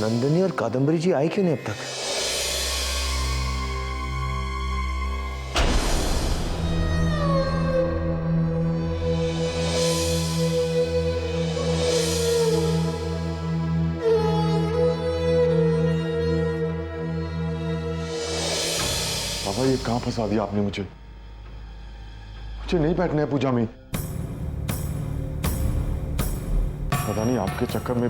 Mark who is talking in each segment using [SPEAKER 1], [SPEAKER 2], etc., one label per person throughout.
[SPEAKER 1] नंदिनी और कादम्बरी जी आई क्यों नहीं अब तक?
[SPEAKER 2] बाबा ये कहां फंसा दिया आपने मुझे? मुझे नहीं बैठना है पूजा में। पता नहीं आपके चक्कर में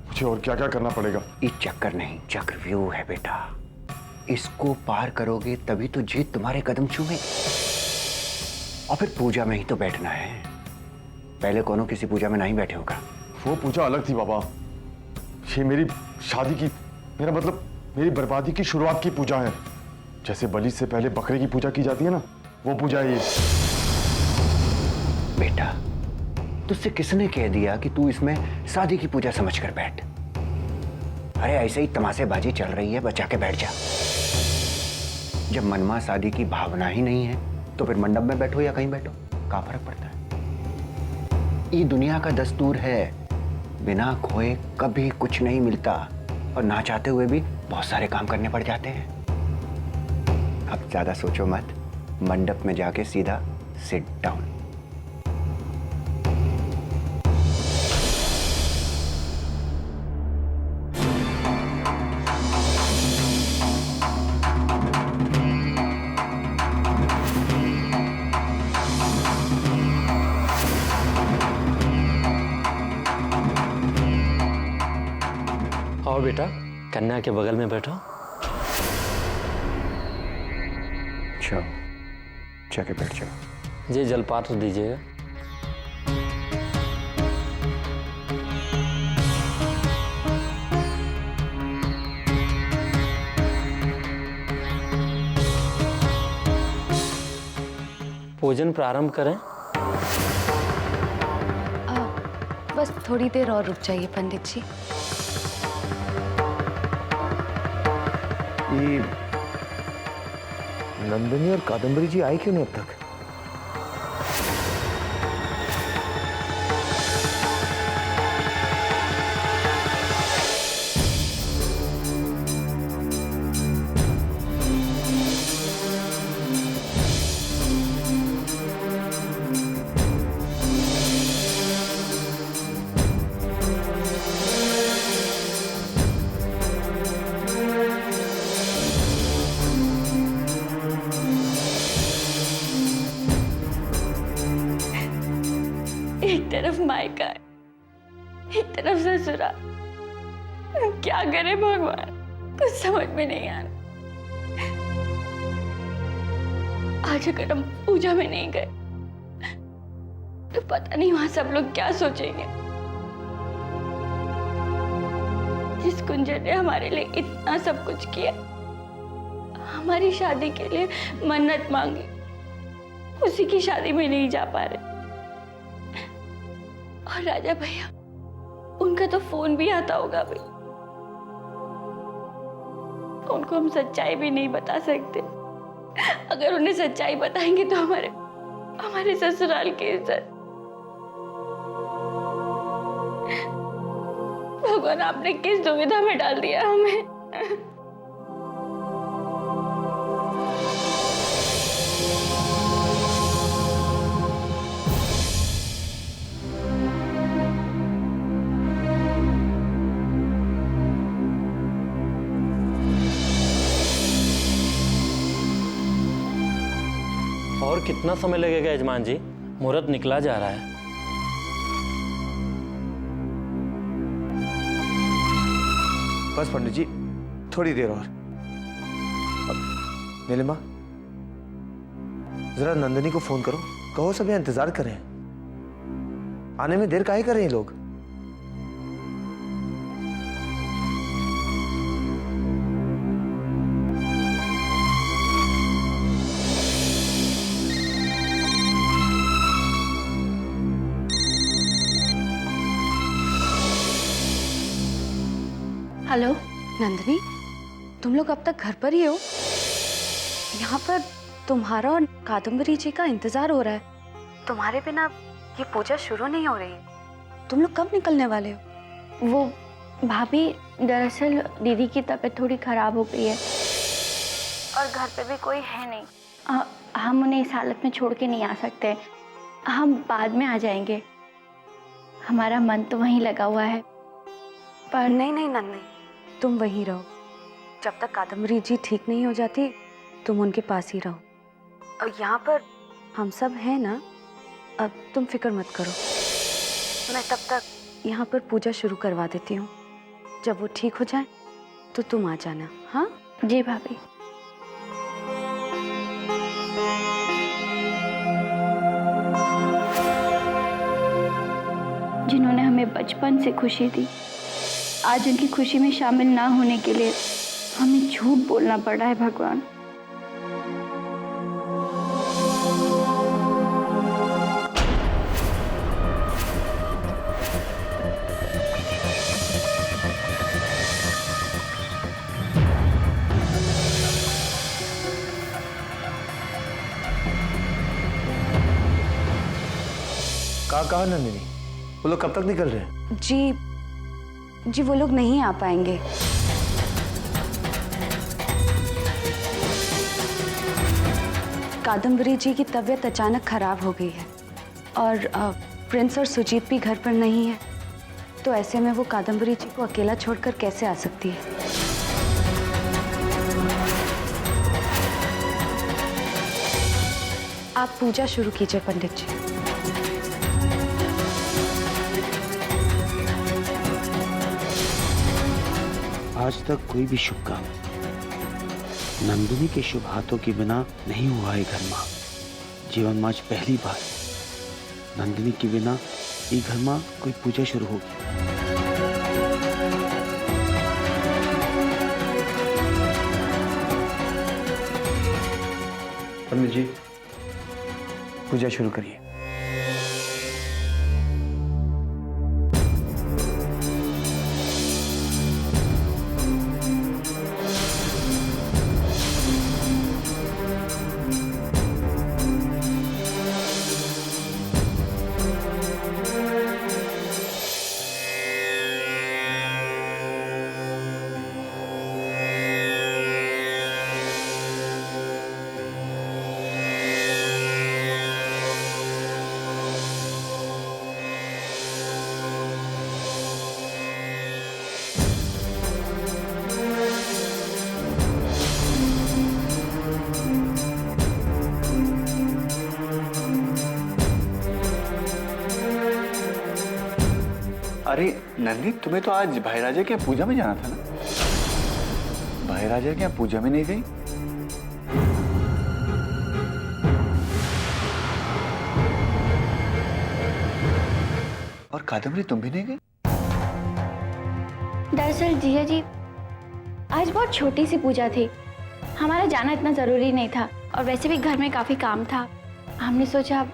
[SPEAKER 2] मुझे और क्या क्या करना पड़ेगा।
[SPEAKER 3] ये चक्कर नहीं, चक्रव्यूह है बेटा। इसको पार करोगे तभी तो जीत तुम्हारे कदम छूएगी। और फिर पूजा में ही तो बैठना है। पहले कोनो किसी पूजा में नहीं बैठे होगा।
[SPEAKER 2] वो पूजा अलग थी बाबा। ये मेरी शादी की, मेरा मतलब मेरी बर्बादी की शुरुआत की पूजा है। जैसे बलि से पहले बकरे की पूजा की जाती है ना, वो पूजा है ये।
[SPEAKER 3] बेटा तुझसे किसने कह दिया कि तू इसमें शादी की पूजा समझकर बैठ? अरे ऐसे ही तमाशेबाजी चल रही है, बचा के बैठ जा। जब मनमा शादी की भावना ही नहीं है तो फिर मंडप में बैठो या कहीं बैठो, क्या फर्क पड़ता है? ये दुनिया का दस्तूर है, बिना खोए कभी कुछ नहीं मिलता और ना चाहते हुए भी बहुत सारे काम करने पड़ जाते हैं। अब ज्यादा सोचो मत, मंडप में जाके सीधा सिट डाउन।
[SPEAKER 4] आओ बेटा, कन्या के बगल में बैठो।
[SPEAKER 3] चलो जाके बैठ जाओ।
[SPEAKER 4] जी जलपात्र दीजिएगा। भोजन प्रारंभ करें।
[SPEAKER 5] बस थोड़ी देर और रुक जाइए पंडित जी।
[SPEAKER 1] ये नंदिनी और कादम्बरी जी आई क्यों नहीं अब तक?
[SPEAKER 5] एक तरफ मायका है, एक तरफ ससुराल। क्या करे भगवान, कुछ समझ में नहीं आ रहा। आज अगर हम पूजा में नहीं गए तो पता नहीं वहां सब लोग क्या सोचेंगे। जिस कुंजर ने हमारे लिए इतना सब कुछ किया, हमारी शादी के लिए मन्नत मांगी, उसी की शादी में नहीं जा पा रहे। और राजा भैया, उनका तो फोन भी आता होगा अभी। उनको हम सच्चाई भी नहीं बता सकते। अगर उन्हें सच्चाई बताएंगे तो हमारे ससुराल की इज्जत। भगवान, आपने किस दुविधा में डाल दिया हमें।
[SPEAKER 4] और कितना समय लगेगा यजमान जी? मुहूर्त निकला जा रहा है।
[SPEAKER 1] बस पंडित जी, थोड़ी देर और। नीलिमा, जरा नंदिनी को फोन करो, कहो सब यहाँ इंतजार करें। आने में देर काहे कर रहे हैं लोग?
[SPEAKER 5] हेलो नंदिनी, तुम लोग अब तक घर पर ही हो? यहाँ पर तुम्हारा और कादम्बरी जी का इंतजार हो रहा है। तुम्हारे बिना ये पूजा शुरू नहीं हो रही। तुम लोग कब निकलने वाले हो? वो भाभी, दरअसल दीदी की तबीयत थोड़ी खराब हो गई है और घर पे भी कोई है नहीं। हम उन्हें इस हालत में छोड़ के नहीं आ सकते। हम बाद में आ जाएंगे। हमारा मन तो वहीं लगा हुआ है, पर
[SPEAKER 6] नहीं नहीं नंदनी, तुम वहीं रहो। जब तक कादम्बरी जी ठीक नहीं हो जाती तुम उनके पास ही रहो। और यहाँ पर हम सब हैं ना, अब तुम फिक्र मत करो। मैं तब तक यहाँ पर पूजा शुरू करवा देती हूँ। जब वो ठीक हो जाए तो तुम आ जाना। हाँ
[SPEAKER 5] जी भाभी। जिन्होंने हमें बचपन से खुशी दी, आज उनकी खुशी में शामिल ना होने के लिए हमें झूठ बोलना पड़ रहा है। भगवान,
[SPEAKER 1] कहा नंदिनी, वो लोग कब तक निकल रहे हैं?
[SPEAKER 6] जी वो लोग नहीं आ पाएंगे। कादम्बरी जी की तबीयत अचानक खराब हो गई है और प्रिंस और सुजीत भी घर पर नहीं है, तो ऐसे में वो कादम्बरी जी को अकेला छोड़कर कैसे आ सकती है। आप पूजा शुरू कीजिए पंडित जी।
[SPEAKER 7] आज तक कोई भी शुभ काम नंदिनी के शुभ हाथों के बिना नहीं हुआ है घर मां। जीवन में आज पहली बार नंदिनी के बिना ये घर मां कोई पूजा शुरू होगी।
[SPEAKER 1] पंडित जी, पूजा शुरू करिए।
[SPEAKER 3] अरे नंदी, तुम्हें तो आज भाई राजा के यहाँ पूजा में जाना था ना? भाई राजा के यहाँ पूजा में नहीं गई? और कादम्बरी, तुम भी नहीं गई?
[SPEAKER 5] दरअसल जीजा जी, आज बहुत छोटी सी पूजा थी, हमारा जाना इतना जरूरी नहीं था और वैसे भी घर में काफी काम था। हमने सोचा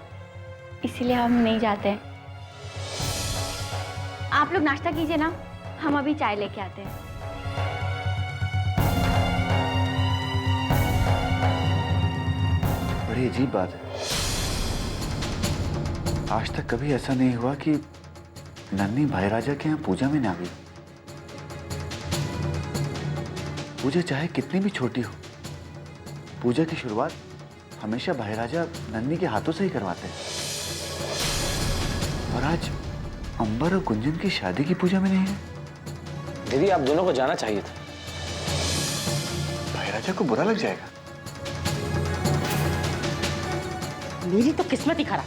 [SPEAKER 5] इसीलिए हम नहीं जाते हैं। आप लोग नाश्ता कीजिए ना, हम अभी चाय लेके आते हैं।
[SPEAKER 3] बड़ी अजीब बात है, आज तक कभी ऐसा नहीं हुआ कि नन्ही भाई राजा के यहाँ पूजा में ना गई। पूजा चाहे कितनी भी छोटी हो, पूजा की शुरुआत हमेशा भाई राजा नन्ही के हाथों से ही करवाते हैं। और आज अंबर और गुंजन की शादी की पूजा में नहीं है।
[SPEAKER 8] दीदी, आप दोनों को जाना चाहिए था।
[SPEAKER 3] भाई राजा को बुरा लग जाएगा।
[SPEAKER 9] मेरी तो किस्मत ही खराब।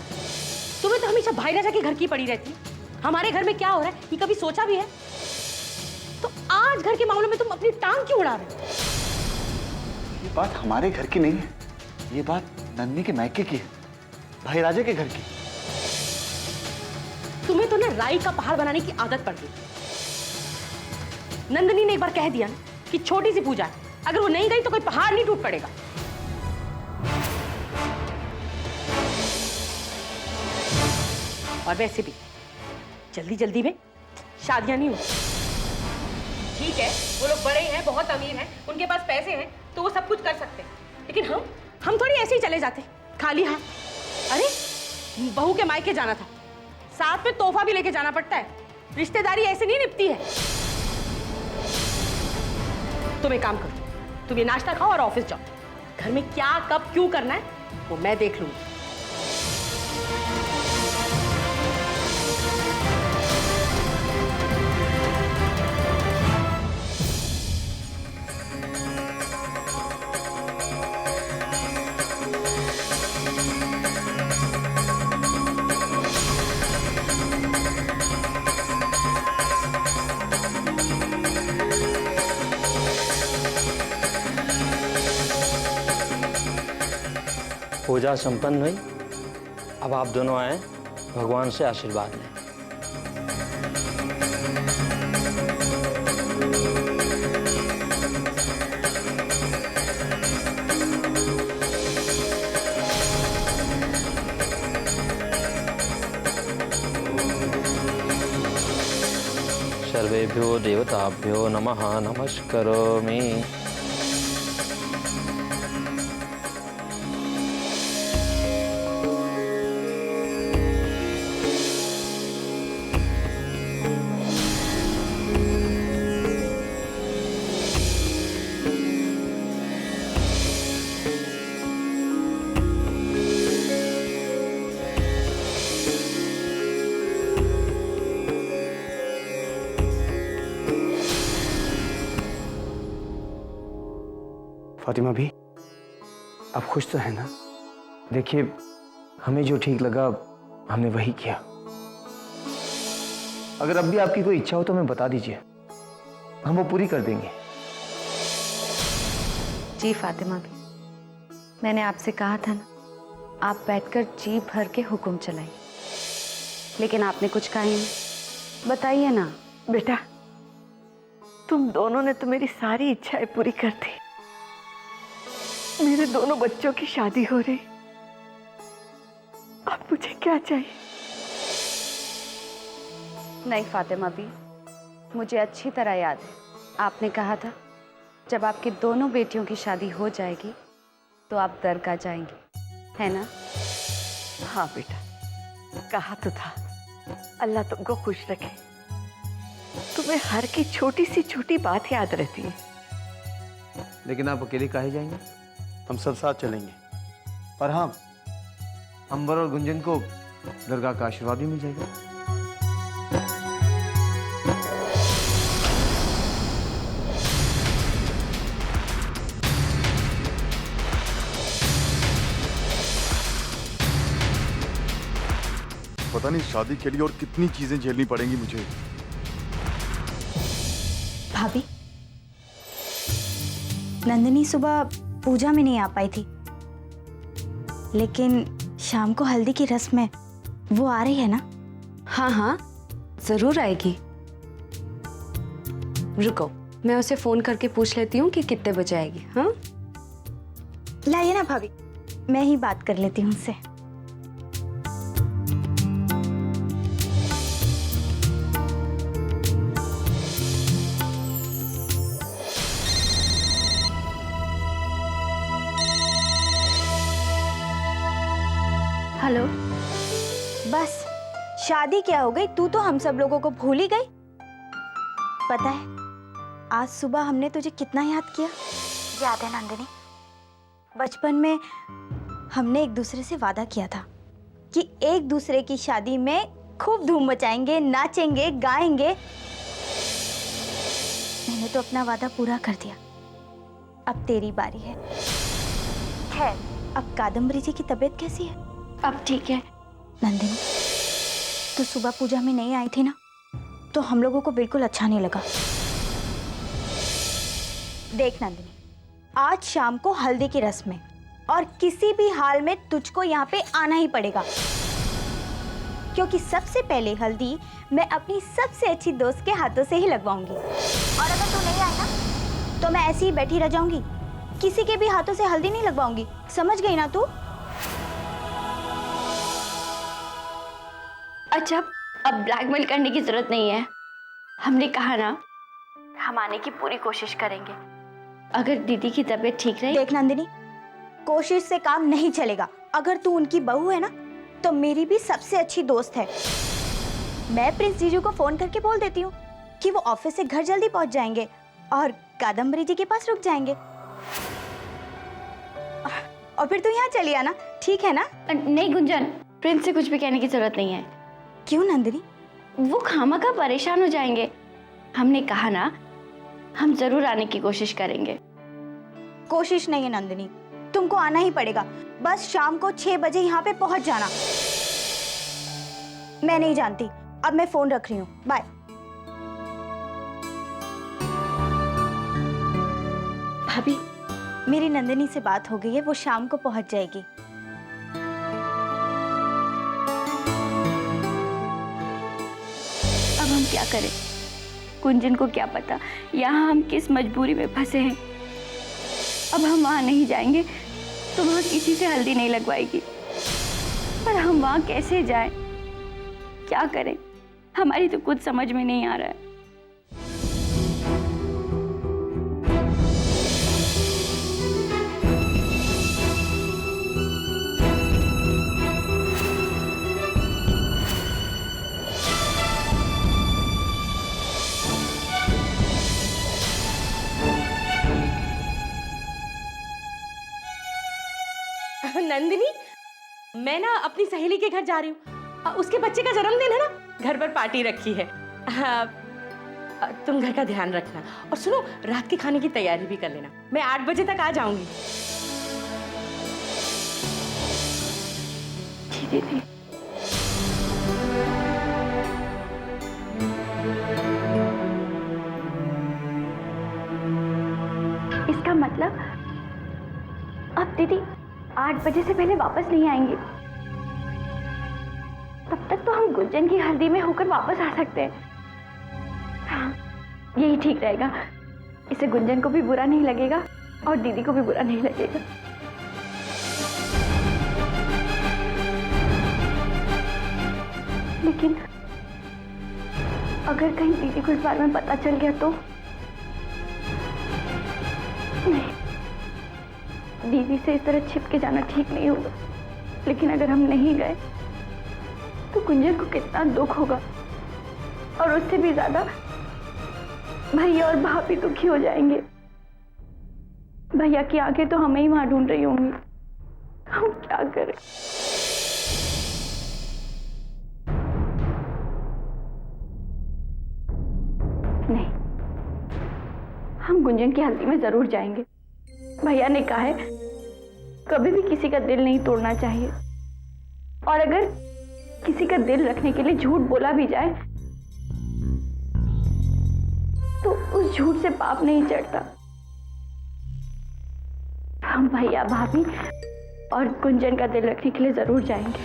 [SPEAKER 9] तुम्हें तो हमेशा भाई राजा के घर की पड़ी रहती। हमारे घर में क्या हो रहा है ये कभी सोचा भी है? तो आज घर के मामलों में तुम अपनी टांग क्यों उड़ा रहे हो?
[SPEAKER 3] ये बात हमारे घर की नहीं है, ये बात नन्ही के मायके की है, भाई राजा के घर की।
[SPEAKER 9] तुम्हें तो ना राई का पहाड़ बनाने की आदत पड़ गई। नंदिनी ने एक बार कह दिया ना कि छोटी सी पूजा है, अगर वो नहीं गई तो कोई पहाड़ नहीं टूट पड़ेगा। और वैसे भी जल्दी जल्दी में शादियां नहीं होती। ठीक है, वो लोग बड़े हैं, बहुत अमीर हैं, उनके पास पैसे हैं तो वो सब कुछ कर सकते हैं, लेकिन हम थोड़ी ऐसे ही चले जाते खाली हाथ। अरे बहू के मायके जाना था, साथ में तोहफा भी लेके जाना पड़ता है। रिश्तेदारी ऐसे नहीं निपटती है। तुम एक काम करो, तुम ये नाश्ता खाओ और ऑफिस जाओ। घर में क्या कब क्यों करना है वो मैं देख लूंगी।
[SPEAKER 4] पूजा संपन्न हुई। अब आप दोनों आए भगवान से आशीर्वाद लें। सर्वेभ्यो देवताभ्यो नमः नमस्करोमि।
[SPEAKER 1] फातिमा भी, आप खुश तो है ना? देखिए, हमें जो ठीक लगा हमने वही किया। अगर अब भी आपकी कोई इच्छा हो तो हमें बता दीजिए, हम वो पूरी कर देंगे।
[SPEAKER 6] जी फातिमा भी, मैंने आपसे कहा था ना, आप बैठकर जी भर के हुक्म चलाइए, लेकिन आपने कुछ कहा ही नहीं। बताइए ना।
[SPEAKER 10] बेटा, तुम दोनों ने तो मेरी सारी इच्छाएं पूरी कर दी। मेरे दोनों बच्चों की शादी हो रही, अब मुझे क्या चाहिए?
[SPEAKER 6] नहीं फातिमा भी, मुझे अच्छी तरह याद है, आपने कहा था जब आपकी दोनों बेटियों की शादी हो जाएगी तो आप दरगाह जाएंगे, है ना?
[SPEAKER 10] हाँ बेटा, कहा तो था। अल्लाह तुमको खुश रखे। तुम्हें हर की छोटी सी छोटी बात याद रहती है।
[SPEAKER 1] लेकिन आप अकेले काहे जाएंगे? हम सब साथ चलेंगे। और हाँ, अंबर और गुंजन को दरगाह का आशीर्वाद भी मिल जाएगा।
[SPEAKER 2] पता नहीं शादी के लिए और कितनी चीजें झेलनी पड़ेंगी मुझे।
[SPEAKER 11] भाभी, नंदिनी सुबह पूजा में नहीं आ पाई थी, लेकिन शाम को हल्दी की रस्म में वो आ रही है ना?
[SPEAKER 6] हाँ हाँ, जरूर आएगी। रुको, मैं उसे फोन करके पूछ लेती हूँ कि कितने बजे आएगी। हाँ,
[SPEAKER 11] लाइए ना भाभी, मैं ही बात कर लेती हूँ उससे।
[SPEAKER 5] हेलो।
[SPEAKER 11] बस शादी क्या हो गई, तू तो हम सब लोगों को भूल ही गई। पता है आज सुबह हमने तुझे कितना याद किया? याद है नंदिनी? बचपन में हमने एक दूसरे से वादा किया था कि एक दूसरे की शादी में खूब धूम मचाएंगे, नाचेंगे, गाएंगे। मैंने तो अपना वादा पूरा कर दिया, अब तेरी बारी है। खैर, अब कादम्बरी जी की तबीयत कैसी है?
[SPEAKER 5] अब ठीक है।
[SPEAKER 11] नंदिनी, तो सुबह पूजा में नहीं आई थी ना, तो हम लोगों को बिल्कुल अच्छा नहीं लगा। देख नंदिनी, आज शाम को हल्दी की रस्म है और किसी भी हाल में तुझको यहाँ पे आना ही पड़ेगा, क्योंकि सबसे पहले हल्दी मैं अपनी सबसे अच्छी दोस्त के हाथों से ही लगवाऊंगी। और अगर तू नहीं आई ना, तो मैं ऐसे ही बैठी रह जाऊंगी, किसी के भी हाथों से हल्दी नहीं लगवाऊंगी। समझ गई ना तू?
[SPEAKER 5] अच्छा, अब ब्लैकमेल करने की जरूरत नहीं है। हमने कहा ना, हम आने की पूरी कोशिश करेंगे। अगर दीदी की तबीयत ठीक रही।
[SPEAKER 11] देख नंदिनी, कोशिश से काम नहीं चलेगा। अगर तू उनकी बहू है ना, तो मेरी भी सबसे अच्छी दोस्त है। मैं प्रिंस जीजू को फोन करके बोल देती हूँ कि वो ऑफिस से घर जल्दी पहुंच जाएंगे और कादम्बरी जी के पास रुक जाएंगे। और फिर तू यहाँ चली आना, ठीक है ना?
[SPEAKER 5] नहीं गुंजन, प्रिंस से कुछ भी कहने की जरूरत नहीं है।
[SPEAKER 11] क्यों नंदिनी?
[SPEAKER 5] वो खामखा परेशान हो जाएंगे। हमने कहा ना, हम जरूर आने की कोशिश करेंगे।
[SPEAKER 11] कोशिश नहीं है नंदिनी, तुमको आना ही पड़ेगा। बस शाम को 6 बजे यहाँ पे पहुंच जाना। मैं नहीं जानती, अब मैं फोन रख रही हूँ, बाय। भाभी, मेरी नंदिनी से बात हो गई है, वो शाम को पहुंच जाएगी।
[SPEAKER 5] अब हम क्या करें? गुंजन को क्या पता यहाँ हम किस मजबूरी में फंसे हैं। अब हम वहाँ नहीं जाएंगे तो वहाँ किसी से हल्दी नहीं लगवाएगी। पर हम वहाँ कैसे जाएं? क्या करें? हमारी तो कुछ समझ में नहीं आ रहा है।
[SPEAKER 9] नंदिनी, मैं ना अपनी सहेली के घर जा रही हूँ। उसके बच्चे का जन्मदिन है ना, घर पर पार्टी रखी है। तुम घर का ध्यान रखना और सुनो, रात के खाने की तैयारी भी कर लेना। मैं 8 बजे तक आ जाऊंगी।
[SPEAKER 5] जी दीदी। इसका मतलब अब दीदी 8 बजे से पहले वापस नहीं आएंगे। तब तक तो हम गुंजन की हल्दी में होकर वापस आ सकते हैं। हाँ, यही ठीक रहेगा। इससे गुंजन को भी बुरा नहीं लगेगा और दीदी को भी बुरा नहीं लगेगा। लेकिन अगर कहीं दीदी को इस बारे में पता चल गया तो? नहीं, दीदी से इस तरह छिप के जाना ठीक नहीं होगा। लेकिन अगर हम नहीं गए तो गुंजन को कितना दुख होगा, और उससे भी ज्यादा भैया और भाभी दुखी हो जाएंगे। भैया की आंखें तो हमें ही वहां ढूंढ रही होंगी। हम क्या करें? नहीं, हम गुंजन की हल्दी में जरूर जाएंगे। भैया ने कहा है कभी भी किसी का दिल नहीं तोड़ना चाहिए, और अगर किसी का दिल रखने के लिए झूठ बोला भी जाए तो उस झूठ से पाप नहीं चढ़ता। हम भैया भाभी और गुंजन का दिल रखने के लिए जरूर जाएंगे।